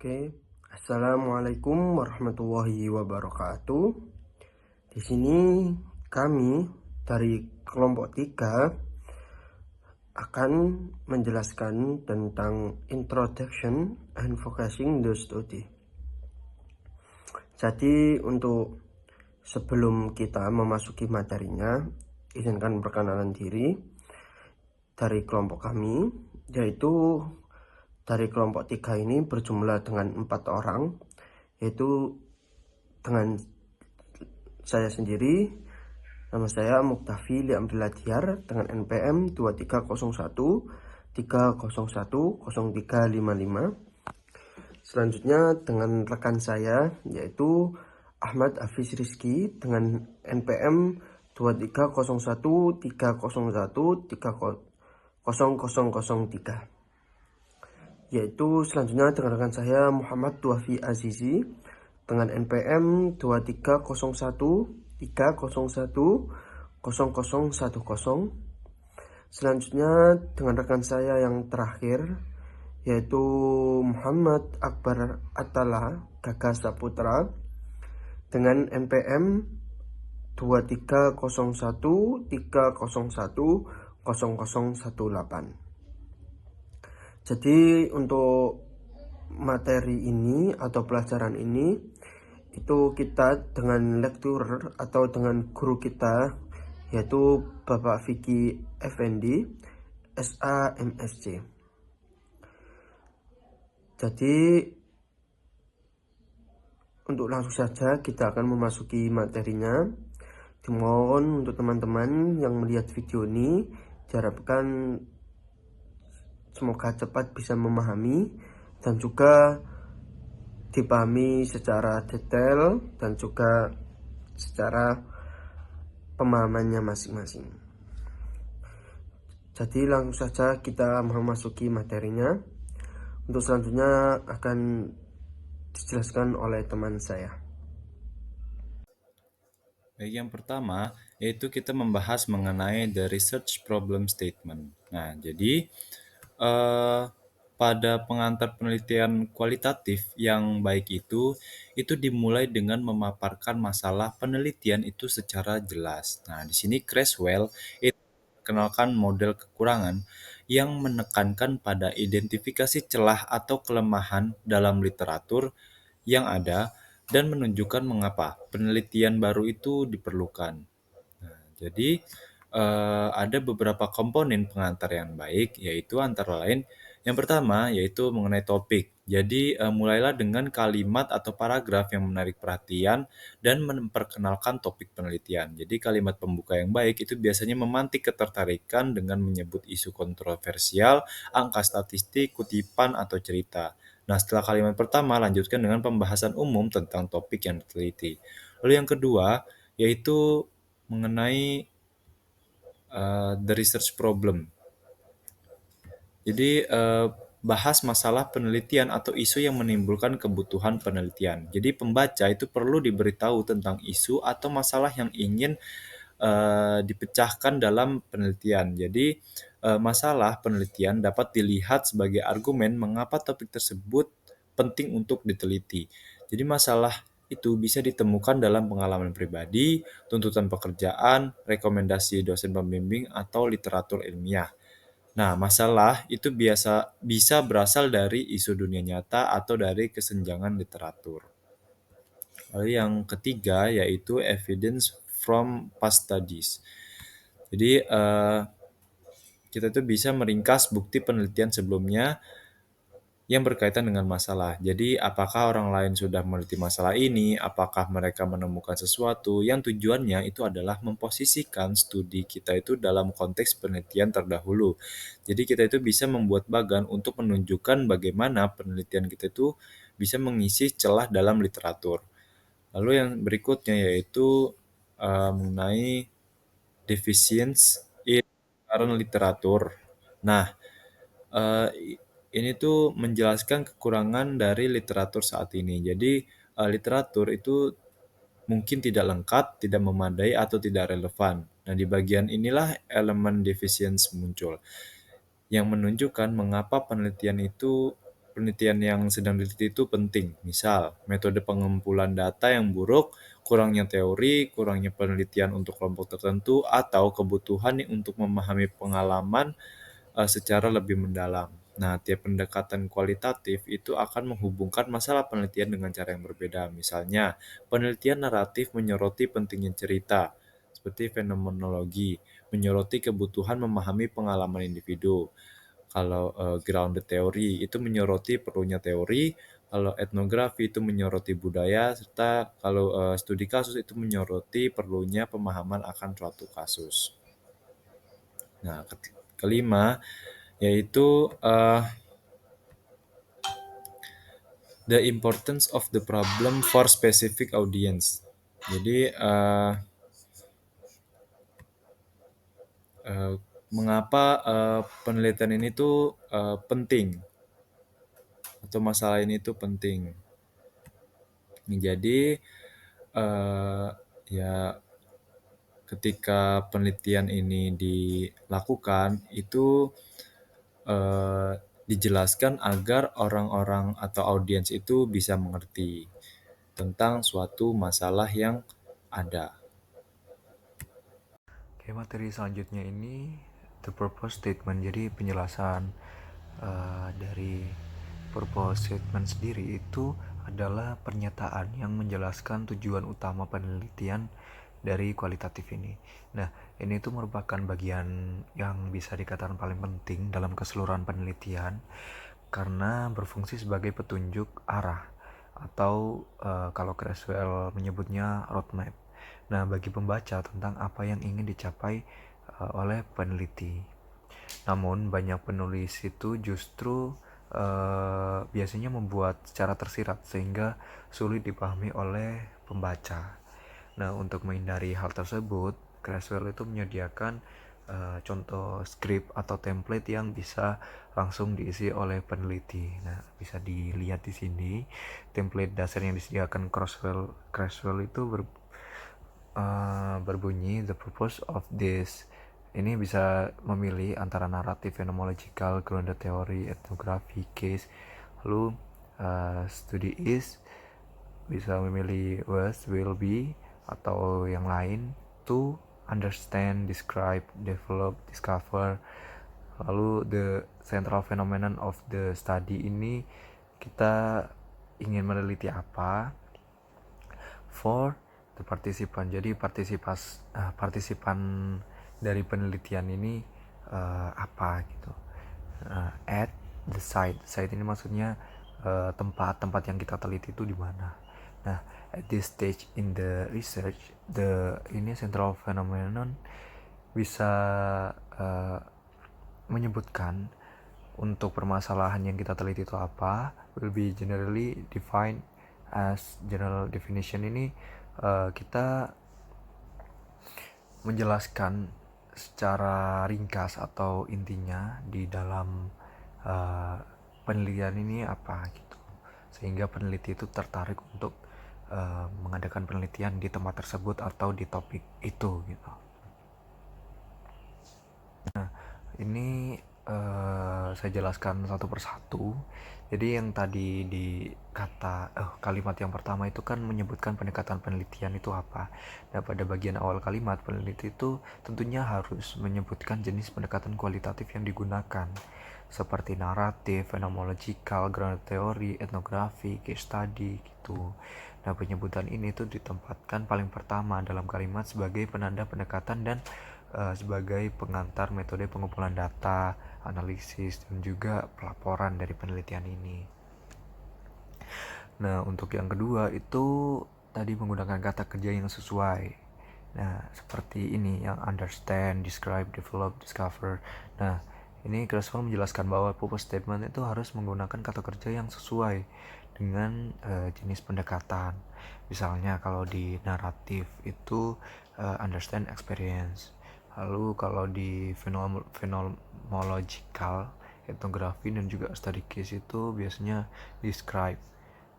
Oke, Assalamualaikum warahmatullahi wabarakatuh. Di sini kami dari kelompok 3 akan menjelaskan tentang Introduction and Focusing the Study. Jadi untuk sebelum kita memasuki materinya, izinkan perkenalan diri dari kelompok kami, yaitu dari kelompok 3 ini berjumlah dengan 4 orang, yaitu dengan saya sendiri, nama saya Muktafi Liamdillah Diyar dengan NPM 2301 301 0355. Selanjutnya dengan rekan saya yaitu Ahmad Hafiz Rizky dengan NPM 2301 301 30003, yaitu selanjutnya dengan rekan saya Muhammad Tuafi Azizi dengan NPM 2301 301 0010. Selanjutnya dengan rekan saya yang terakhir yaitu Muhammad Akbar Atala Gagas Saputra dengan NPM 2301 301 0018. Jadi untuk materi ini atau pelajaran ini itu kita dengan lecturer atau dengan guru kita yaitu Bapak Vicky Effendi SAMSC. Jadi untuk langsung saja kita akan memasuki materinya. Dimohon untuk teman-teman yang melihat video ini diharapkan semoga cepat bisa memahami dan juga dipahami secara detail dan juga secara pemahamannya masing-masing. Jadi langsung saja kita memasuki materinya. Untuk selanjutnya akan dijelaskan oleh teman saya. Baik, yang pertama yaitu kita membahas mengenai the research problem statement. Nah, jadi pada pengantar penelitian kualitatif yang baik itu dimulai dengan memaparkan masalah penelitian itu secara jelas. Nah, di sini Creswell itu memperkenalkan model kekurangan yang menekankan pada identifikasi celah atau kelemahan dalam literatur yang ada dan menunjukkan mengapa penelitian baru itu diperlukan. Nah, jadi ada beberapa komponen pengantar yang baik, yaitu antara lain yang pertama yaitu mengenai topik. Jadi mulailah dengan kalimat atau paragraf yang menarik perhatian dan memperkenalkan topik penelitian. Jadi kalimat pembuka yang baik itu biasanya memantik ketertarikan dengan menyebut isu kontroversial, angka statistik, kutipan, atau cerita. Nah, setelah kalimat pertama, lanjutkan dengan pembahasan umum tentang topik yang diteliti. Lalu yang kedua, yaitu mengenai the research problem. Jadi, bahas masalah penelitian atau isu yang menimbulkan kebutuhan penelitian. Jadi pembaca itu perlu diberitahu tentang isu atau masalah yang ingin dipecahkan dalam penelitian. Jadi, masalah penelitian dapat dilihat sebagai argumen mengapa topik tersebut penting untuk diteliti. Jadi masalah itu bisa ditemukan dalam pengalaman pribadi, tuntutan pekerjaan, rekomendasi dosen pembimbing, atau literatur ilmiah. Nah, masalah itu bisa berasal dari isu dunia nyata atau dari kesenjangan literatur. Lalu yang ketiga yaitu evidence from past studies. Jadi kita tuh bisa meringkas bukti penelitian sebelumnya yang berkaitan dengan masalah. Jadi, apakah orang lain sudah meneliti masalah ini? Apakah mereka menemukan sesuatu? Yang tujuannya itu adalah memposisikan studi kita itu dalam konteks penelitian terdahulu. Jadi, kita itu bisa membuat bagan untuk menunjukkan bagaimana penelitian kita itu bisa mengisi celah dalam literatur. Lalu yang berikutnya yaitu mengenai deficiencies in current literature. Nah, ini tuh menjelaskan kekurangan dari literatur saat ini. Jadi, literatur itu mungkin tidak lengkap, tidak memadai, atau tidak relevan. Nah, di bagian inilah elemen deficiency muncul, yang menunjukkan mengapa penelitian itu penelitian yang sedang diteliti itu penting. Misal, metode pengumpulan data yang buruk, kurangnya teori, kurangnya penelitian untuk kelompok tertentu, atau kebutuhan nih untuk memahami pengalaman secara lebih mendalam. Nah, tiap pendekatan kualitatif itu akan menghubungkan masalah penelitian dengan cara yang berbeda. Misalnya, penelitian naratif menyoroti pentingnya cerita, seperti fenomenologi, menyoroti kebutuhan memahami pengalaman individu. Kalau grounded theory itu menyoroti perlunya teori, kalau etnografi itu menyoroti budaya, serta kalau studi kasus itu menyoroti perlunya pemahaman akan suatu kasus. Nah, kelima yaitu the importance of the problem for specific audience. Jadi eh, mengapa penelitian ini tuh penting atau masalah ini tuh penting. Jadi eh, ya ketika penelitian ini dilakukan itu dijelaskan agar orang-orang atau audiens itu bisa mengerti tentang suatu masalah yang ada. Oke, materi selanjutnya ini the purpose statement. Jadi penjelasan dari purpose statement sendiri itu adalah pernyataan yang menjelaskan tujuan utama penelitian dari kualitatif ini. Nah, ini tuh merupakan bagian yang bisa dikatakan paling penting dalam keseluruhan penelitian karena berfungsi sebagai petunjuk arah atau kalau Creswell menyebutnya roadmap. Nah, bagi pembaca tentang apa yang ingin dicapai oleh peneliti. Namun, banyak penulis itu justru biasanya membuat secara tersirat sehingga sulit dipahami oleh pembaca. Nah, untuk menghindari hal tersebut, Creswell itu menyediakan contoh skrip atau template yang bisa langsung diisi oleh peneliti. Nah, bisa dilihat di sini template dasar yang disediakan Creswell itu berbunyi the purpose of this. Ini bisa memilih antara naratif, phenomenological, grounded theory, ethnography, case, lalu study is bisa memilih was, will be, atau yang lain, to understand, describe, develop, discover. Lalu the central phenomenon of the study ini kita ingin meneliti apa, for the participant. Jadi partisipan dari penelitian ini apa gitu. At the site. Site ini maksudnya tempat-tempat yang kita teliti itu di mana. Nah, at this stage in the research, ini central phenomenon bisa menyebutkan untuk permasalahan yang kita teliti itu apa, will be generally defined as general definition. Ini kita menjelaskan secara ringkas atau intinya di dalam penelitian ini apa gitu, sehingga peneliti itu tertarik untuk mengadakan penelitian di tempat tersebut atau di topik itu gitu. Nah, ini saya jelaskan satu persatu. Jadi yang tadi di kalimat yang pertama itu kan menyebutkan pendekatan penelitian itu apa. Nah, pada bagian awal kalimat, peneliti itu tentunya harus menyebutkan jenis pendekatan kualitatif yang digunakan, seperti naratif, phenomenological, grounded theory, etnografi, case study gitu. Nah, penyebutan ini tuh ditempatkan paling pertama dalam kalimat sebagai penanda pendekatan dan sebagai pengantar metode pengumpulan data, analisis, dan juga pelaporan dari penelitian ini. Nah, untuk yang kedua itu tadi menggunakan kata kerja yang sesuai. Nah, seperti ini yang understand, describe, develop, discover. Nah, ini Creswell menjelaskan bahwa purpose statement itu harus menggunakan kata kerja yang sesuai dengan jenis pendekatan. Misalnya kalau di naratif itu understand, experience. Lalu kalau di phenomenological, etnografi, dan juga study case itu biasanya describe.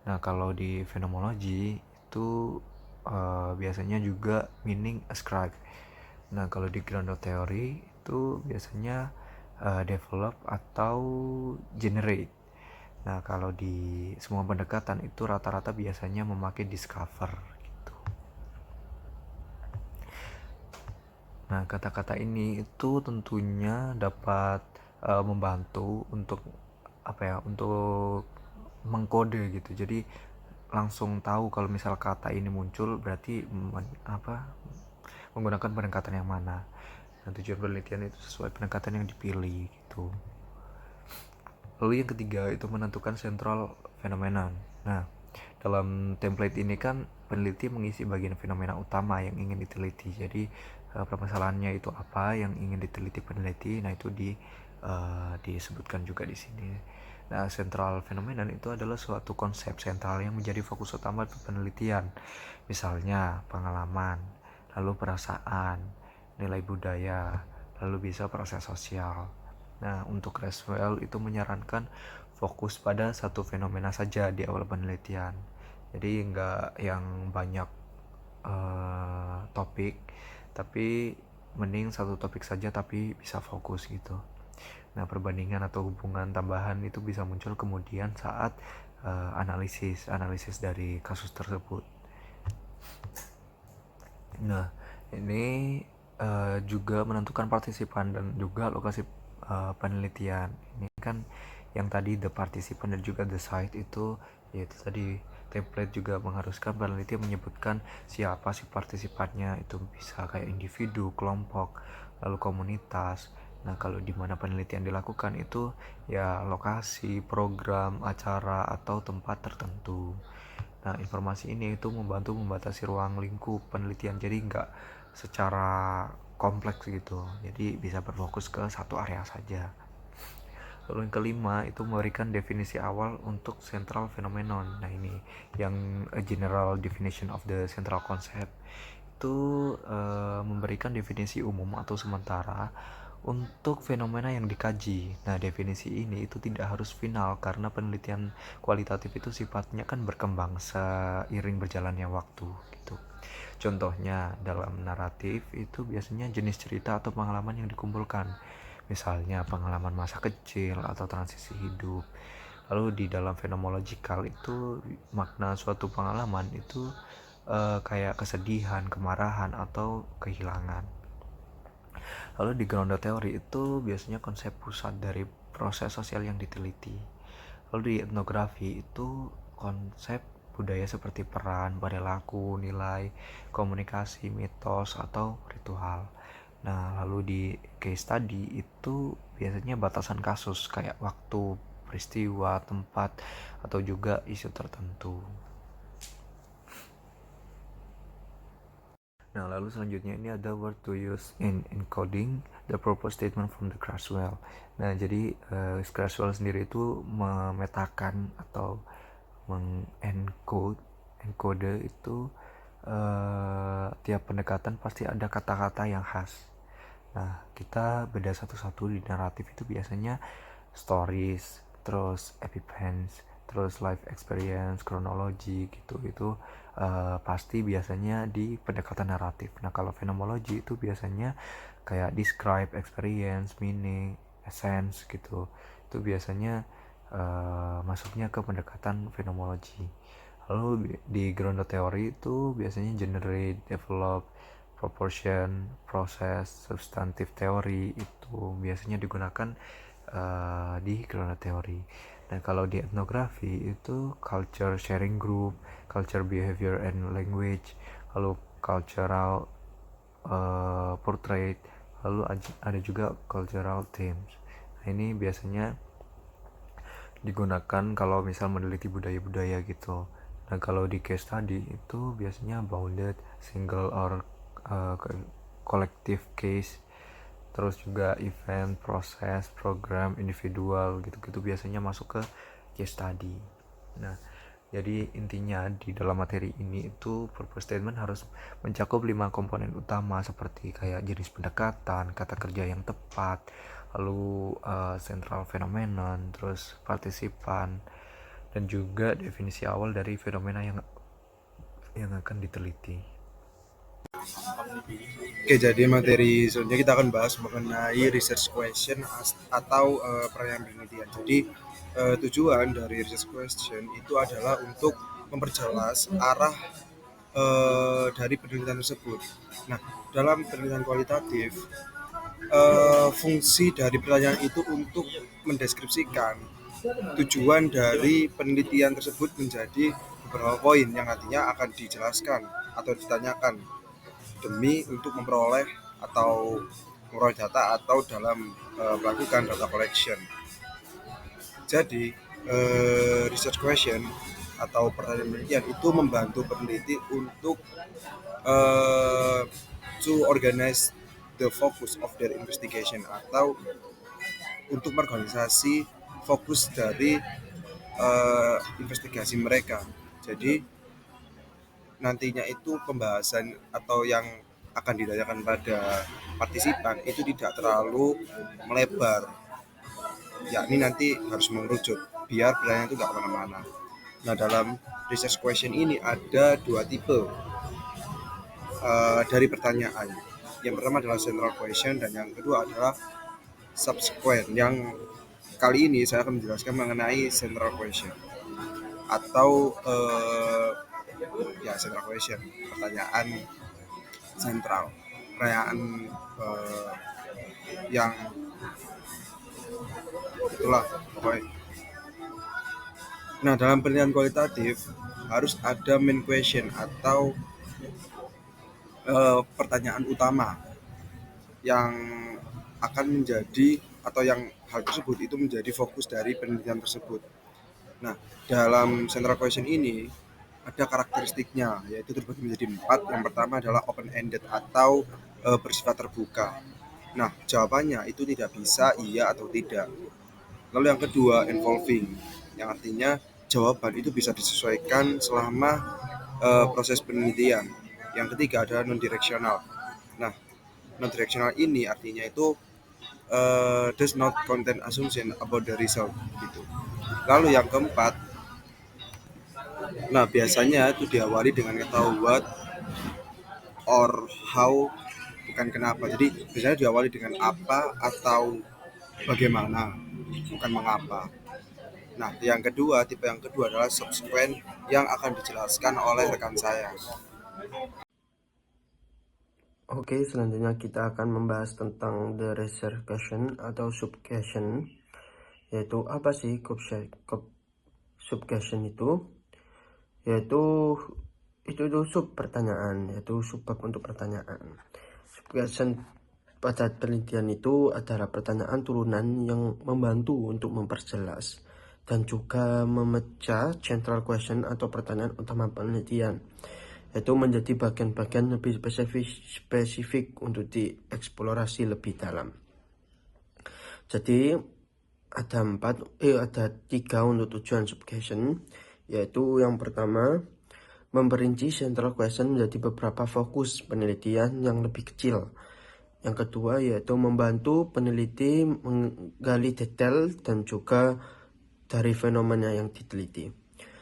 Nah, kalau di phenomenology itu biasanya juga meaning ascribe. Nah, kalau di grounded theory itu biasanya develop atau generate. Nah, kalau di semua pendekatan itu rata-rata biasanya memakai discover gitu. Nah, kata-kata ini itu tentunya dapat membantu untuk untuk mengkode gitu. Jadi langsung tahu kalau misal kata ini muncul berarti menggunakan pendekatan yang mana. Nah, tujuan penelitian itu sesuai pendekatan yang dipilih gitu. Lalu yang ketiga itu menentukan central phenomenon. Nah, dalam template ini kan peneliti mengisi bagian fenomena utama yang ingin diteliti. Jadi permasalahannya itu apa yang ingin diteliti peneliti. Nah, itu disebutkan juga di sini. Nah, central phenomenon itu adalah suatu konsep sentral yang menjadi fokus utama penelitian. Misalnya pengalaman, lalu perasaan, nilai budaya, lalu bisa proses sosial. Nah, untuk Creswell itu menyarankan fokus pada satu fenomena saja di awal penelitian. Jadi nggak yang banyak topik, tapi mending satu topik saja tapi bisa fokus gitu. Nah, perbandingan atau hubungan tambahan itu bisa muncul kemudian saat analisis dari kasus tersebut. Nah, ini juga menentukan partisipan dan juga lokasi penelitian. Ini kan yang tadi the participant dan juga the site itu, yaitu tadi template juga mengharuskan peneliti menyebutkan siapa sih partisipannya. Itu bisa kayak individu, kelompok, lalu komunitas. Nah, kalau di mana penelitian dilakukan itu ya lokasi, program, acara, atau tempat tertentu. Nah, informasi ini itu membantu membatasi ruang lingkup penelitian, jadi nggak secara kompleks gitu, jadi bisa berfokus ke satu area saja. Lalu yang kelima itu memberikan definisi awal untuk central phenomenon. Nah, ini yang a general definition of the central concept itu memberikan definisi umum atau sementara untuk fenomena yang dikaji. Nah, definisi ini itu tidak harus final karena penelitian kualitatif itu sifatnya kan berkembang seiring berjalannya waktu gitu. Contohnya dalam naratif itu biasanya jenis cerita atau pengalaman yang dikumpulkan. Misalnya pengalaman masa kecil atau transisi hidup. Lalu di dalam fenomenological itu makna suatu pengalaman itu kayak kesedihan, kemarahan, atau kehilangan. Lalu di grounded teori itu biasanya konsep pusat dari proses sosial yang diteliti. Lalu di etnografi itu konsep budaya seperti peran, perilaku, nilai, komunikasi, mitos, atau ritual. Nah, lalu di case study itu biasanya batasan kasus kayak waktu, peristiwa, tempat, atau juga isu tertentu. Nah, lalu selanjutnya ini ada word to use in encoding the purpose statement from the Creswell. Nah, jadi Creswell sendiri itu memetakan atau encode itu tiap pendekatan pasti ada kata-kata yang khas. Nah, kita beda satu-satu di naratif itu biasanya stories, terus events, terus life experience, kronologi gitu. Itu pasti biasanya di pendekatan naratif. Nah, kalau fenomenologi itu biasanya kayak describe, experience, meaning, essence gitu. Itu biasanya masuknya ke pendekatan fenomenologi. Lalu di grounded theory itu biasanya generate, develop, proportion, proses, substantive theory itu biasanya digunakan di grounded theory. Dan kalau di etnografi itu culture sharing group, culture behavior and language, lalu cultural portrait, lalu ada juga cultural themes. Nah, ini biasanya digunakan kalau misal meneliti budaya-budaya gitu. Nah, kalau di case study itu biasanya bounded, single or collective case, terus juga event, proses, program, individual gitu-gitu biasanya masuk ke case study. Nah, jadi intinya di dalam materi ini itu purpose statement harus mencakup 5 komponen utama seperti kayak jenis pendekatan, kata kerja yang tepat, lalu central phenomenon, terus partisipan, dan juga definisi awal dari fenomena yang akan diteliti. Oke, jadi materi selanjutnya kita akan bahas mengenai research question atau pertanyaan penelitian. Jadi tujuan dari research question itu adalah untuk memperjelas arah dari penelitian tersebut. Nah, dalam penelitian kualitatif, fungsi dari pertanyaan itu untuk mendeskripsikan tujuan dari penelitian tersebut menjadi beberapa poin yang nantinya akan dijelaskan atau ditanyakan demi untuk memperoleh data atau dalam melakukan data collection. Jadi research question atau pertanyaan penelitian itu membantu peneliti untuk to organize the focus of their investigation atau untuk mengorganisasi fokus dari investigasi mereka. Jadi nantinya itu pembahasan atau yang akan ditanyakan pada partisipan itu tidak terlalu melebar, yakni nanti harus mengerucut biar pertanyaan itu nggak kemana-mana. Nah, dalam research question ini ada dua tipe dari pertanyaan. Yang pertama adalah central question dan yang kedua adalah subsequent. Yang kali ini saya akan menjelaskan mengenai central question atau central question, pertanyaan sentral, pertanyaan yang itulah pokoknya. Nah, dalam penelitian kualitatif harus ada main question atau pertanyaan utama yang akan menjadi atau yang hal tersebut itu menjadi fokus dari penelitian tersebut. Nah, dalam central question ini ada karakteristiknya, yaitu terbagi menjadi 4. Yang pertama adalah open-ended atau bersifat terbuka. Nah, jawabannya itu tidak bisa iya atau tidak. Lalu yang kedua involving, yang artinya jawaban itu bisa disesuaikan selama proses penelitian. Yang ketiga adalah non-directional. Nah, non-directional ini artinya itu does not contain assumption about the result gitu. Lalu yang keempat, nah biasanya itu diawali dengan kata what or how, bukan kenapa. Jadi biasanya diawali dengan apa atau bagaimana, bukan mengapa. Nah, tipe yang kedua adalah subsequent yang akan dijelaskan oleh rekan saya. Oke, selanjutnya kita akan membahas tentang the research question atau sub question, yaitu apa sih sub question itu? Yaitu sub pertanyaan, yaitu subbab untuk pertanyaan. Sub question pada penelitian itu adalah pertanyaan turunan yang membantu untuk memperjelas dan juga memecah central question atau pertanyaan utama penelitian, yaitu menjadi bagian-bagian lebih spesifik untuk dieksplorasi lebih dalam. Jadi ada 3 untuk tujuan sub question, yaitu yang pertama memperinci central question menjadi beberapa fokus penelitian yang lebih kecil. Yang kedua yaitu membantu peneliti menggali detail dan juga dari fenomena yang diteliti.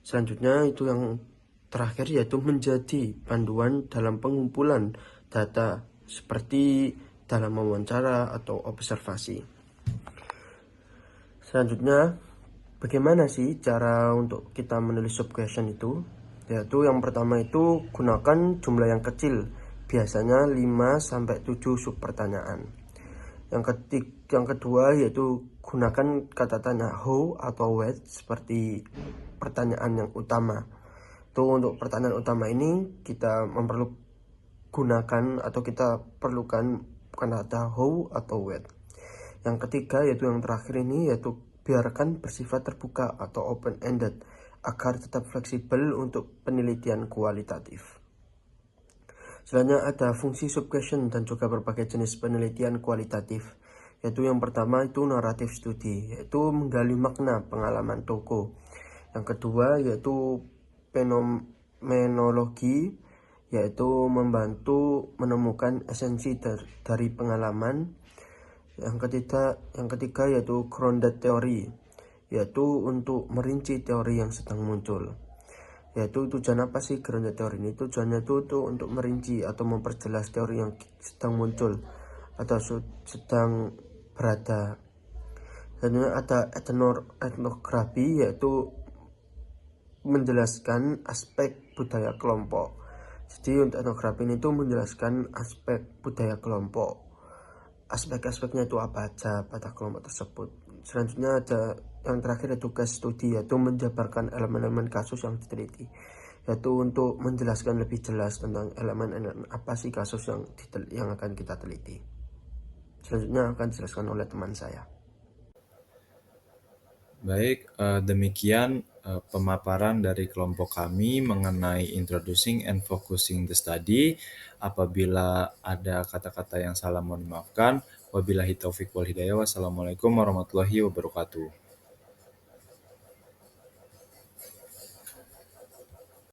Selanjutnya itu yang terakhir yaitu menjadi panduan dalam pengumpulan data seperti dalam wawancara atau observasi. Selanjutnya, bagaimana sih cara untuk kita menulis sub question itu? Yaitu yang pertama itu gunakan jumlah yang kecil, biasanya 5-7 sub pertanyaan. Yang kedua yaitu gunakan kata tanya how atau what seperti pertanyaan yang utama. Tuh, untuk pertanyaan utama ini kita gunakan atau kita perlukan kata how atau what. Yang ketiga yaitu yang terakhir ini yaitu biarkan bersifat terbuka atau open ended agar tetap fleksibel untuk penelitian kualitatif. Selanjutnya ada fungsi sub question dan juga berbagai jenis penelitian kualitatif, yaitu yang pertama itu narrative study, yaitu menggali makna pengalaman tokoh. Yang kedua yaitu fenomenologi, yaitu membantu menemukan esensi dari pengalaman. Yang ketiga yaitu grounded theory, yaitu untuk merinci teori yang sedang muncul. Yaitu tujuan apa sih grounded theory ini? Tujuannya itu untuk merinci atau memperjelas teori yang sedang muncul atau sedang berada. Selanjutnya ada etnografi, yaitu menjelaskan aspek budaya kelompok. Jadi untuk etnografi ini tuh menjelaskan aspek budaya kelompok. Aspek-aspeknya itu apa aja pada kelompok tersebut. Selanjutnya ada yang terakhir yaitu case study, yaitu menjabarkan elemen-elemen kasus yang diteliti, yaitu untuk menjelaskan lebih jelas tentang elemen-elemen apa sih kasus yang akan kita teliti. Selanjutnya akan dijelaskan oleh teman saya. Baik, demikian pemaparan dari kelompok kami mengenai introducing and focusing the study. Apabila ada kata-kata yang salah mohon dimaafkan. Wabillahi taufiq wal hidayah. Wassalamualaikum warahmatullahi wabarakatuh.